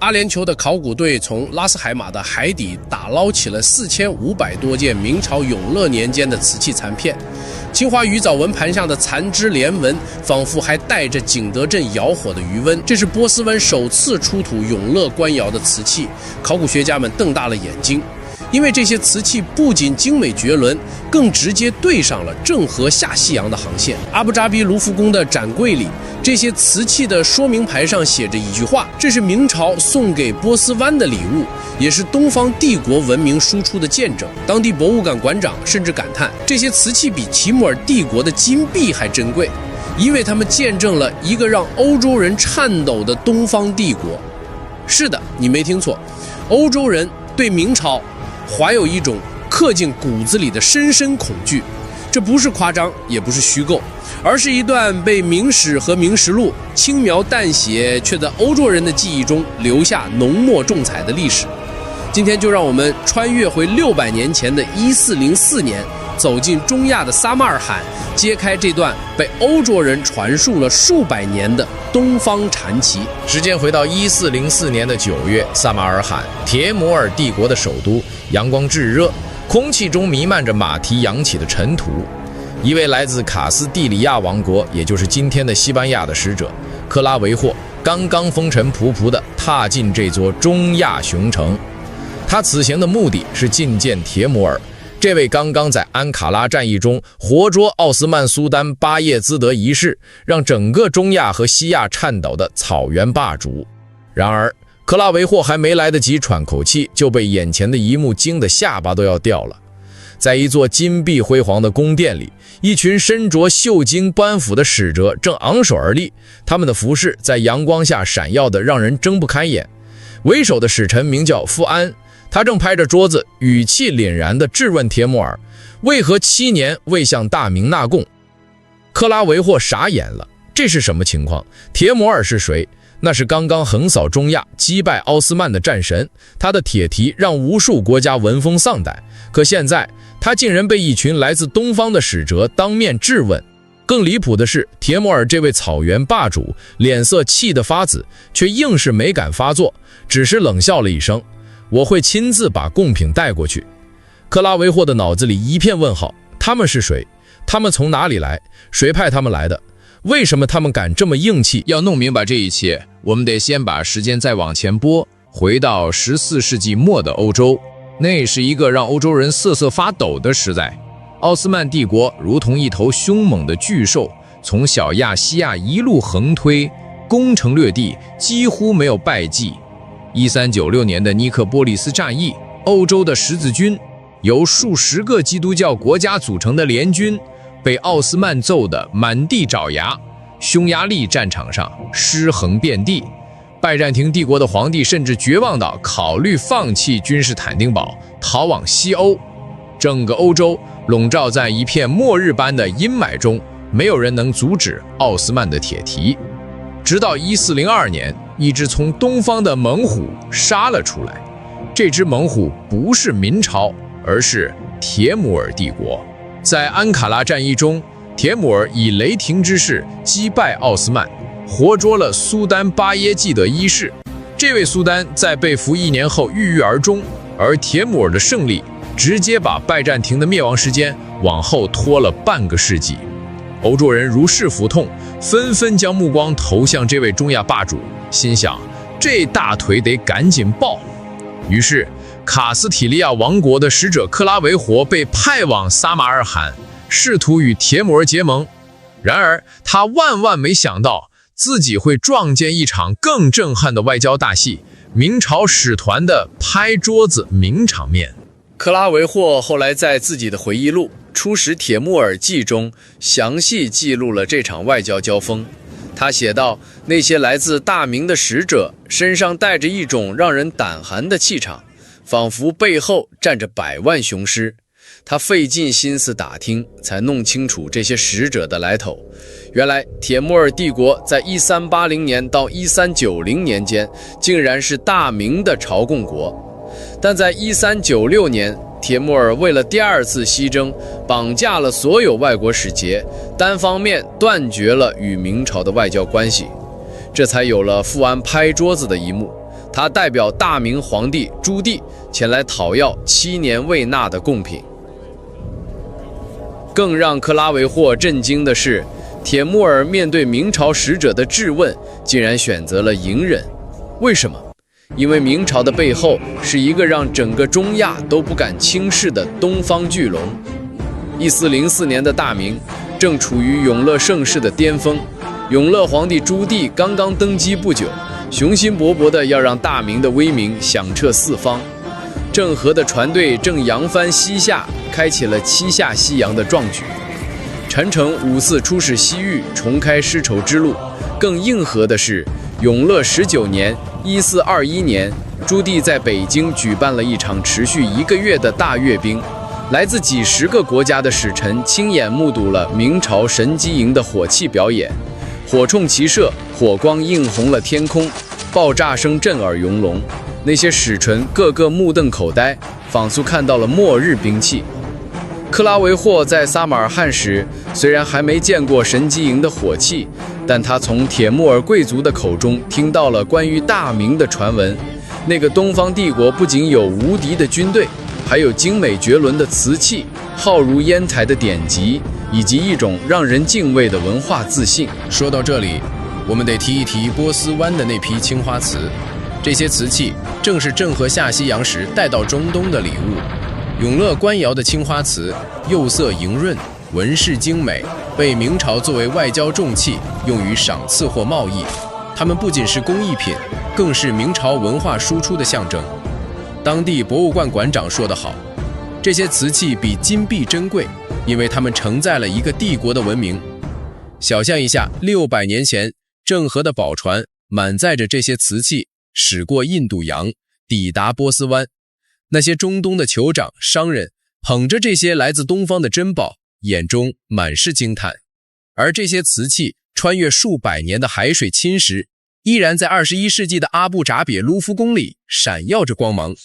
阿联酋的考古队从拉斯海马的海底打捞起了4500多件明朝永乐年间的瓷器残片，青花鱼藻纹盘上的残枝连纹仿佛还带着景德镇窑火的余温。这是波斯湾首次出土永乐官窑的瓷器，考古学家们瞪大了眼睛，因为这些瓷器不仅精美绝伦，更直接对上了郑和下西洋的航线。阿布扎比卢浮宫的展柜里，这些瓷器的说明牌上写着一句话，这是明朝送给波斯湾的礼物，也是东方帝国文明输出的见证。当地博物馆馆长甚至感叹，这些瓷器比提姆尔帝国的金币还珍贵，因为他们见证了一个让欧洲人颤抖的东方帝国。是的，你没听错，欧洲人对明朝怀有一种刻进骨子里的深深恐惧，这不是夸张，也不是虚构，而是一段被明史和明实录轻描淡写，却在欧洲人的记忆中留下浓墨重彩的历史。今天就让我们穿越回600年前的1404年，走进中亚的撒马尔罕，揭开这段被欧洲人传述了数百年的东方传奇。时间回到1404年的9月，撒马尔罕，铁摩尔帝国的首都，阳光炙热，空气中弥漫着马蹄扬起的尘土。一位来自卡斯蒂利亚王国，也就是今天的西班牙的使者克拉维霍，刚刚风尘仆仆地踏进这座中亚雄城。他此行的目的是觐见铁摩尔，这位刚刚在安卡拉战役中活捉奥斯曼苏丹巴叶兹德一世，让整个中亚和西亚颤抖的草原霸主。然而克拉维霍还没来得及喘口气，就被眼前的一幕惊得下巴都要掉了。在一座金碧辉煌的宫殿里，一群身着绣金官服的使者正昂首而立，他们的服饰在阳光下闪耀得让人睁不开眼。为首的使臣名叫富安，他正拍着桌子，语气凛然地质问铁摩尔，为何7年未向大明纳贡？克拉维霍傻眼了，这是什么情况？铁摩尔是谁？那是刚刚横扫中亚、击败奥斯曼的战神，他的铁蹄让无数国家闻风丧胆。可现在，他竟然被一群来自东方的使者当面质问。更离谱的是，铁摩尔这位草原霸主脸色气得发紫，却硬是没敢发作，只是冷笑了一声：“我会亲自把贡品带过去。”克拉维霍的脑子里一片问号，他们是谁？他们从哪里来？谁派他们来的？为什么他们敢这么硬气？要弄明白这一切，我们得先把时间再往前拨，回到14世纪末的欧洲。那是一个让欧洲人瑟瑟发抖的时代。奥斯曼帝国如同一头凶猛的巨兽，从小亚细亚一路横推，攻城略地，几乎没有败绩。1396年的尼科波利斯战役，欧洲的十字军由数十个基督教国家组成的联军，被奥斯曼揍得满地找牙，匈牙利战场上尸横遍地。拜占庭帝国的皇帝甚至绝望到考虑放弃君士坦丁堡，逃往西欧。整个欧洲笼罩在一片末日般的阴霾中，没有人能阻止奥斯曼的铁蹄。直到1402年，一只从东方的猛虎杀了出来。这只猛虎不是明朝，而是铁姆尔帝国。在安卡拉战役中，铁姆尔以雷霆之势击败奥斯曼，活捉了苏丹巴耶济德一世。这位苏丹在被俘1年后郁郁而终，而铁姆尔的胜利直接把拜占庭的灭亡时间往后拖了半个世纪。欧洲人如释服痛，纷纷将目光投向这位中亚霸主，心想这大腿得赶紧抱。于是卡斯提利亚王国的使者克拉维霍被派往撒马尔罕，试图与铁姆尔结盟。然而他万万没想到，自己会撞见一场更震撼的外交大戏——明朝使团的拍桌子名场面。克拉维霍后来在自己的回忆录《出使铁木尔记》中详细记录了这场外交交锋。他写道，那些来自大明的使者身上带着一种让人胆寒的气场，仿佛背后站着100万雄师。他费尽心思打听，才弄清楚这些使者的来头。原来铁木尔帝国在1380年到1390年间竟然是大明的朝贡国，但在1396年，铁木尔为了第2次西征，绑架了所有外国使节，单方面断绝了与明朝的外交关系，这才有了富安拍桌子的一幕。他代表大明皇帝朱棣前来讨要7年未纳的贡品。更让克拉维霍震惊的是，铁木儿面对明朝使者的质问，竟然选择了隐忍。为什么？因为明朝的背后是一个让整个中亚都不敢轻视的东方巨龙。1404年的大明正处于永乐盛世的巅峰，永乐皇帝朱棣刚刚登基不久，雄心勃勃地要让大明的威名响彻四方。郑和的船队正扬帆西下，开启了七下西洋的壮举。陈诚5次出使西域，重开丝绸之路。更硬核的是，永乐19年1421年，朱棣在北京举办了一场持续1个月的大阅兵，来自几十个国家的使臣亲眼目睹了明朝神机营的火器表演，火铳齐射，火光映红了天空，爆炸声震耳涌聋。那些使臣个个目瞪口呆，仿佛看到了末日兵器。克拉维霍在撒马尔罕时，虽然还没见过神机营的火器，但他从铁木儿贵族的口中听到了关于大明的传闻。那个东方帝国不仅有无敌的军队，还有精美绝伦的瓷器、浩如烟台的典籍，以及一种让人敬畏的文化自信。说到这里，我们得提一提波斯湾的那批青花瓷，这些瓷器正是郑和下西洋时带到中东的礼物。永乐官窑的青花瓷釉色莹润，纹饰精美，被明朝作为外交重器用于赏赐或贸易。它们不仅是工艺品，更是明朝文化输出的象征。当地博物馆馆长说得好，这些瓷器比金币珍贵，因为它们承载了一个帝国的文明。想象一下，600年前，郑和的宝船满载着这些瓷器，驶过印度洋，抵达波斯湾。那些中东的酋长、商人捧着这些来自东方的珍宝，眼中满是惊叹。而这些瓷器穿越数百年的海水侵蚀，依然在21世纪的阿布扎比卢浮宫里闪耀着光芒。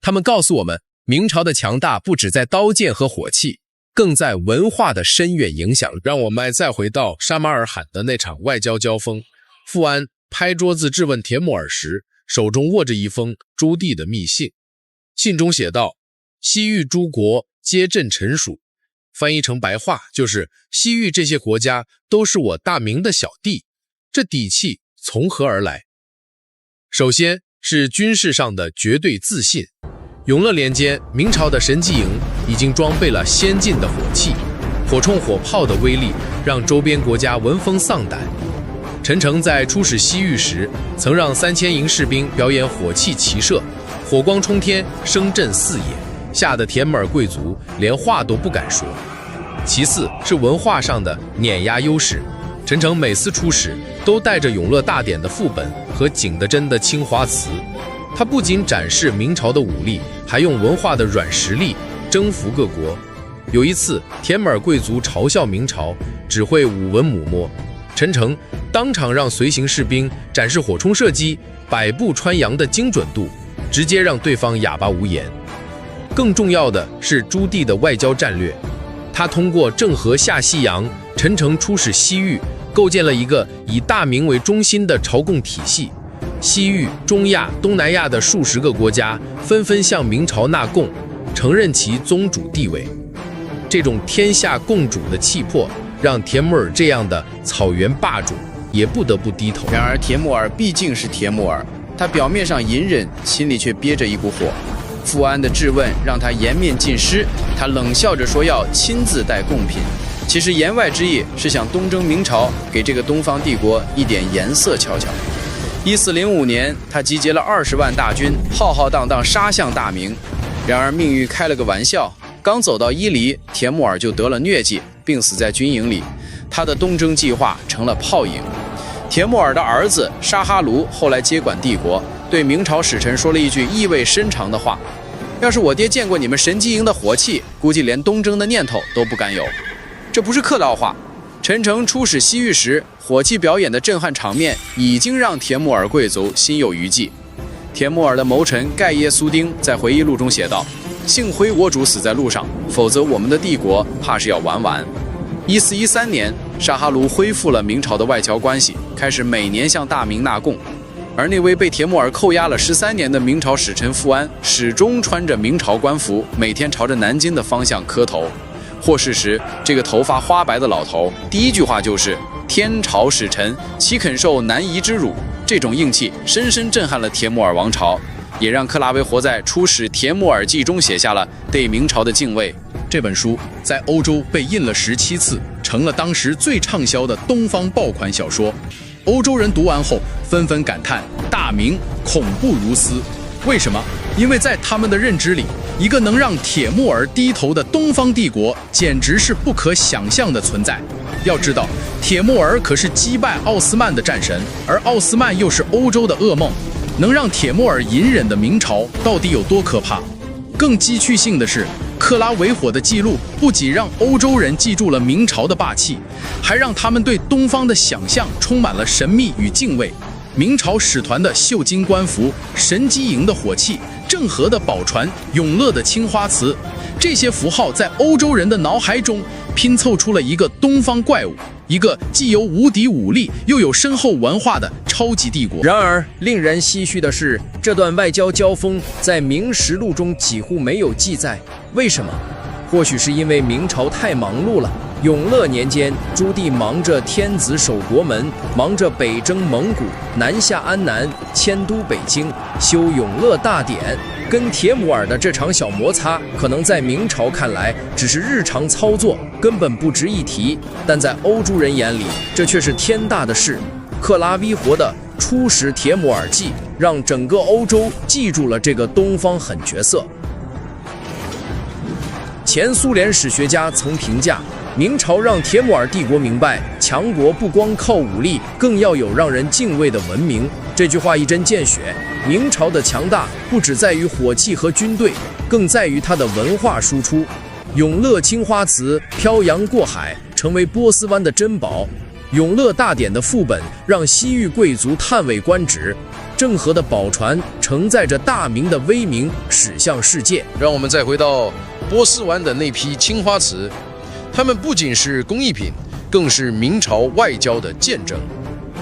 他们告诉我们，明朝的强大不只在刀剑和火器，更在文化的深远影响。让我们再回到沙马尔罕的那场外交交锋。富安拍桌子质问铁木儿时，手中握着一封朱棣的密信。信中写道：西域诸国皆朕臣属，翻译成白话就是西域这些国家都是我大明的小弟。这底气从何而来？首先是军事上的绝对自信。永乐年间，明朝的神机营已经装备了先进的火器，火铳火炮的威力让周边国家闻风丧胆。陈诚在出使西域时，曾让3000营士兵表演火器齐射，火光冲天，声震四野，吓得铁木儿贵族连话都不敢说。其次是文化上的碾压优势，陈诚每次出使都带着永乐大典的副本和景德镇的青花瓷。他不仅展示明朝的武力，还用文化的软实力征服各国。有一次，铁木儿贵族嘲笑明朝只会舞文武摸，陈诚当场让随行士兵展示火铳射击100步穿杨的精准度，直接让对方哑巴无言。更重要的是朱棣的外交战略，他通过郑和下西洋，陈诚出使西域，构建了一个以大明为中心的朝贡体系。西域、中亚、东南亚的数十个国家纷纷向明朝纳贡，承认其宗主地位。这种天下共主的气魄，让铁木儿这样的草原霸主也不得不低头。然而铁木儿毕竟是铁木儿，他表面上隐忍，心里却憋着一股火。富安的质问让他颜面尽失，他冷笑着说要亲自带贡品，其实言外之意是想东征明朝，给这个东方帝国一点颜色瞧瞧。1405年，他集结了20万大军，浩浩荡荡杀向大明。然而命运开了个玩笑，刚走到伊犁，铁木儿就得了疟疾，病死在军营里。他的东征计划成了泡影。铁木儿的儿子沙哈卢后来接管帝国，对明朝使臣说了一句意味深长的话：要是我爹见过你们神机营的火器，估计连东征的念头都不敢有。这不是客套话。陈诚出使西域时，火器表演的震撼场面已经让铁木儿贵族心有余悸。铁木儿的谋臣盖耶苏丁在回忆录中写道：幸亏我主死在路上，否则我们的帝国怕是要玩完。1413年，沙哈卢恢复了明朝的外交关系，开始每年向大明纳贡。而那位被铁木儿扣押了13年的明朝使臣富安，始终穿着明朝官服，每天朝着南京的方向磕头。获释时，这个头发花白的老头第一句话就是“天朝使臣，岂肯受南夷之辱”。这种硬气深深震撼了铁木儿王朝，也让克拉维活在《出使铁木儿记》中写下了对明朝的敬畏。这本书在欧洲被印了17次，成了当时最畅销的东方爆款小说。欧洲人读完后纷纷感叹大明恐怖如斯。为什么？因为在他们的认知里，一个能让铁木儿低头的东方帝国简直是不可想象的存在。要知道，铁木儿可是击败奥斯曼的战神，而奥斯曼又是欧洲的噩梦。能让铁木儿隐忍的明朝到底有多可怕？更激趣性的是，克拉维火的记录不仅让欧洲人记住了明朝的霸气，还让他们对东方的想象充满了神秘与敬畏。明朝使团的绣金官服、神机营的火器、郑和的宝船、永乐的青花瓷，这些符号在欧洲人的脑海中拼凑出了一个东方怪物，一个既有无敌武力又有深厚文化的超级帝国。然而，令人唏嘘的是，这段外交交锋在《明实录》中几乎没有记载。为什么？或许是因为明朝太忙碌了。永乐年间，朱棣忙着天子守国门，忙着北征蒙古，南下安南，迁都北京，修永乐大典。跟铁木儿的这场小摩擦，可能在明朝看来只是日常操作，根本不值一提，但在欧洲人眼里，这却是天大的事。克拉维活的《出使铁木儿记》让整个欧洲记住了这个东方狠角色。前苏联史学家曾评价，明朝让铁木儿帝国明白，强国不光靠武力，更要有让人敬畏的文明。这句话一针见血，明朝的强大不只在于火器和军队，更在于它的文化输出。永乐青花瓷漂洋过海，成为波斯湾的珍宝。永乐大典的副本让西域贵族叹为观止。郑和的宝船承载着大明的威名驶向世界。让我们再回到波斯湾的那批青花瓷，它们不仅是工艺品，更是明朝外交的见证。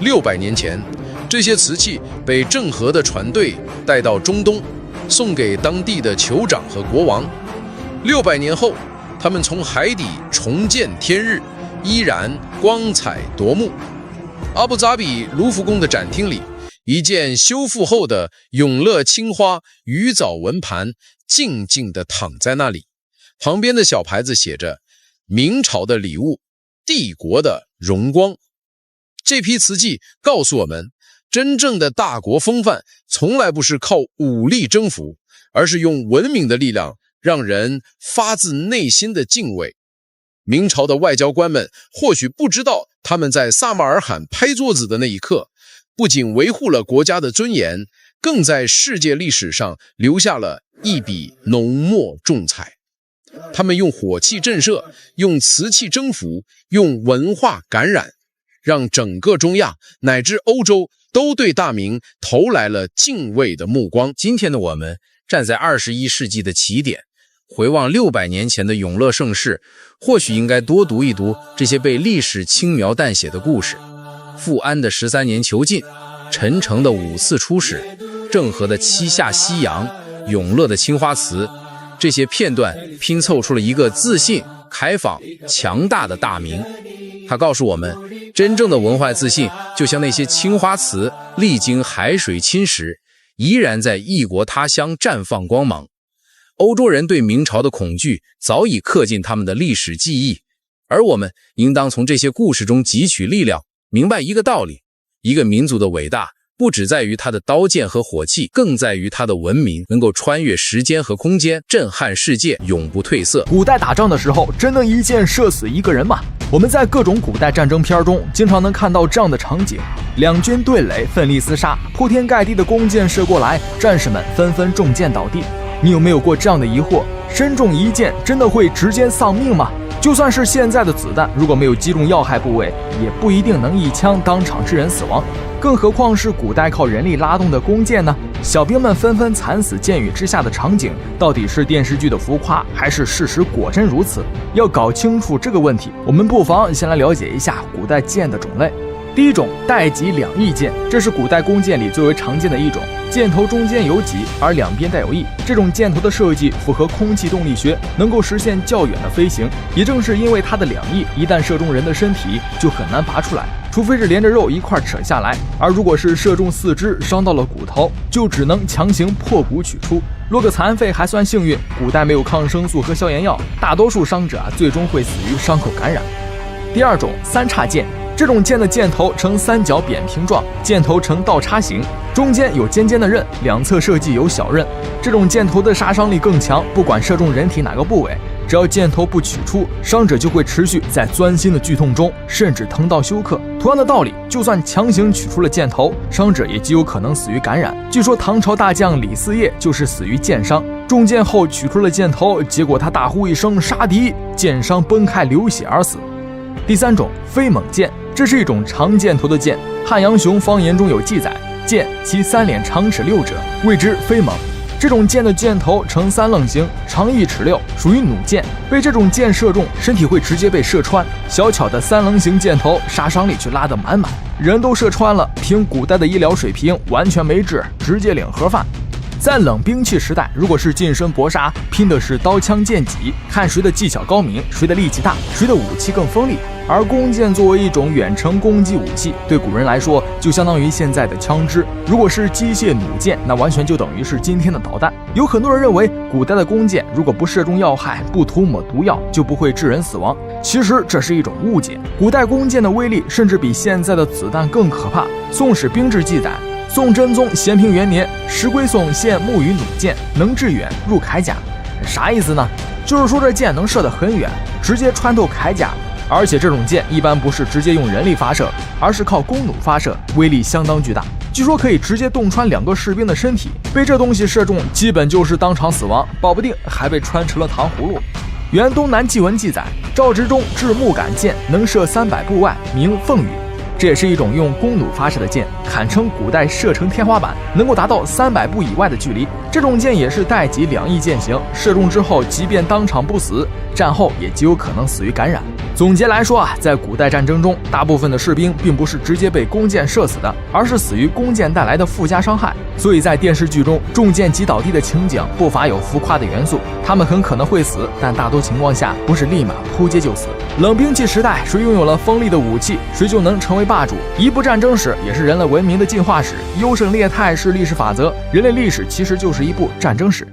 600年前，这些瓷器被郑和的船队带到中东，送给当地的酋长和国王。600年后，他们从海底重见天日，依然光彩夺目。阿布扎比卢浮宫的展厅里，一件修复后的永乐青花鱼藻纹盘静静地躺在那里，旁边的小牌子写着明朝的礼物，帝国的荣光。这批瓷器告诉我们，真正的大国风范从来不是靠武力征服，而是用文明的力量让人发自内心的敬畏。明朝的外交官们或许不知道，他们在萨马尔罕拍桌子的那一刻，不仅维护了国家的尊严，更在世界历史上留下了一笔浓墨重彩。他们用火器震慑，用瓷器征服，用文化感染，让整个中亚乃至欧洲都对大明投来了敬畏的目光。今天的我们站在21世纪的起点，回望600年前的永乐盛世，或许应该多读一读这些被历史轻描淡写的故事。富安的13年囚禁，陈诚的5次出使，郑和的7下西洋，永乐的青花瓷，这些片段拼凑出了一个自信、开放、强大的大明。它告诉我们，真正的文化自信就像那些青花瓷，历经海水侵蚀，依然在异国他乡绽放光芒。欧洲人对明朝的恐惧早已刻进他们的历史记忆，而我们应当从这些故事中汲取力量，明白一个道理：一个民族的伟大不只在于它的刀剑和火器，更在于它的文明能够穿越时间和空间，震撼世界，永不褪色。古代打仗的时候，真能一箭射死一个人吗？我们在各种古代战争片中经常能看到这样的场景：两军对垒，奋力厮杀，铺天盖地的弓箭射过来，战士们纷纷中箭倒地。你有没有过这样的疑惑？身中一箭真的会直接丧命吗？就算是现在的子弹，如果没有击中要害部位，也不一定能一枪当场致人死亡，更何况是古代靠人力拉动的弓箭呢？小兵们纷纷惨死箭雨之下的场景，到底是电视剧的浮夸，还是事实果真如此？要搞清楚这个问题，我们不妨先来了解一下古代箭的种类。第一种带戟两翼箭，这是古代弓箭里最为常见的一种，箭头中间有戟，而两边带有翼。这种箭头的设计符合空气动力学，能够实现较远的飞行。也正是因为它的两翼，一旦射中人的身体，就很难拔出来，除非是连着肉一块扯下来。而如果是射中四肢，伤到了骨头，就只能强行破骨取出。落个残废还算幸运，古代没有抗生素和消炎药，大多数伤者最终会死于伤口感染。第二种三叉箭，这种箭的箭头呈三角扁平状，箭头呈倒插形，中间有尖尖的刃，两侧设计有小刃。这种箭头的杀伤力更强，不管射中人体哪个部位，只要箭头不取出，伤者就会持续在钻心的剧痛中，甚至疼到休克。同样的道理，就算强行取出了箭头，伤者也极有可能死于感染。据说唐朝大将李嗣业就是死于箭伤，中箭后取出了箭头，结果他大呼一声杀敌，箭伤崩开流血而死。第三种飞猛箭，这是一种长箭头的箭，汉阳雄方言中有记载，箭其三脸长尺6者，谓之飞猛。这种箭的箭头呈三棱形，长1尺6，属于弩箭。被这种箭射中，身体会直接被射穿。小巧的三棱形箭头，杀伤力却拉得满满，人都射穿了，凭古代的医疗水平完全没治，直接领盒饭。在冷兵器时代，如果是近身搏杀，拼的是刀枪剑戟，看谁的技巧高明，谁的力气大，谁的武器更锋利。而弓箭作为一种远程攻击武器，对古人来说就相当于现在的枪支。如果是机械弩箭，那完全就等于是今天的导弹。有很多人认为，古代的弓箭如果不射中要害，不涂抹毒药，就不会致人死亡。其实这是一种误解，古代弓箭的威力甚至比现在的子弹更可怕。《宋史兵志》记载，宋真宗咸平元年，石龟宋献木鱼弩箭，能致远，入铠甲。啥意思呢？就是说这箭能射得很远，直接穿透铠甲。而且这种箭一般不是直接用人力发射，而是靠弓弩发射，威力相当巨大，据说可以直接洞穿2个士兵的身体。被这东西射中，基本就是当场死亡，保不定还被穿成了糖葫芦。原东南纪文记载，赵执中制木杆箭，能射300步外，名凤羽。这也是一种用弓弩发射的箭，堪称古代射程天花板，能够达到300步以外的距离。这种箭也是带戟两翼箭型，射中之后，即便当场不死，战后也极有可能死于感染。总结来说在古代战争中，大部分的士兵并不是直接被弓箭射死的，而是死于弓箭带来的附加伤害。所以在电视剧中，中箭击倒地的情景不乏有浮夸的元素，他们很可能会死，但大多情况下不是立马扑街就死。冷兵器时代，谁拥有了锋利的武器，谁就能成为霸主。一部战争史也是人类文明的进化史，优胜劣汰是历史法则，人类历史其实就是一部战争史。